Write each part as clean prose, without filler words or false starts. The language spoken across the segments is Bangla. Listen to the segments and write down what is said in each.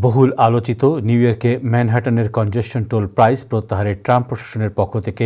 বহুল আলোচিত নিউ ইয়র্কে ম্যানহাটনের কনজেশন টোল প্রাইস প্রত্যাহারে ট্রাম্প প্রশাসনের পক্ষ থেকে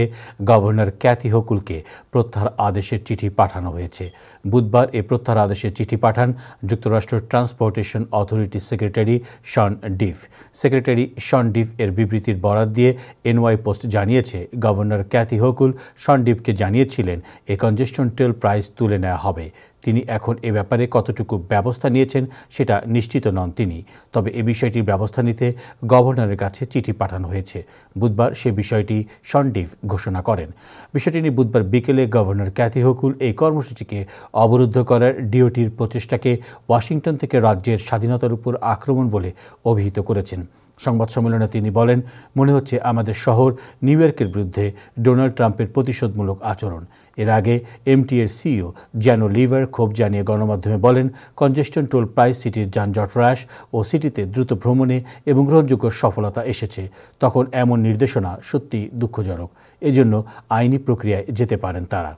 গভর্নর ক্যাথি হোকুলকে প্রত্যাহার আদেশের চিঠি পাঠানো হয়েছে। বুধবার এ প্রত্যাহার আদেশের চিঠি পাঠান যুক্তরাষ্ট্র ট্রান্সপোর্টেশন অথরিটির সেক্রেটারি শন ডিফ। সেক্রেটারি শন ডিফ এর বিবৃতির বরাত দিয়ে এনওয়াই পোস্ট জানিয়েছে, গভর্নর ক্যাথি হোকুল শন ডিফকে জানিয়েছিলেন এ কনজেশন টোল প্রাইস তুলে নেওয়া হবে। তিনি এখন এ ব্যাপারে কতটুকু ব্যবস্থা নিয়েছেন সেটা নিশ্চিত নন তিনি, তবে এ বিষয়টির ব্যবস্থা নিতে গভর্নরের কাছে চিঠি পাঠানো হয়েছে। বুধবার সে বিষয়টি শন ডিফ ঘোষণা করেন। বিষয়টি নিয়ে বুধবার বিকেলে গভর্নর ক্যাথি হোকুল এই কর্মসূচিকে অবরুদ্ধ করার ডিওটির প্রচেষ্টাকে ওয়াশিংটন থেকে রাজ্যের স্বাধীনতার উপর আক্রমণ বলে অভিহিত করেছেন। সংবাদ সম্মেলনে তিনি বলেন, মনে হচ্ছে আমাদের শহর নিউ ইয়র্কের বিরুদ্ধে ডোনাল্ড ট্রাম্পের প্রতিশোধমূলক আচরণ। এর আগে এমটিএর সিইও জ্যানো লিভার ক্ষোভ জানিয়ে গণমাধ্যমে বলেন, কনজেশন টোল প্রাইস সিটির যানজট হ্রাস ও সিটিতে দ্রুত ভ্রমণে এবং গ্রহণযোগ্য সফলতা এসেছে। তখন এমন নির্দেশনা সত্যি দুঃখজনক। এজন্য আইনি প্রক্রিয়ায় যেতে পারেন তারা।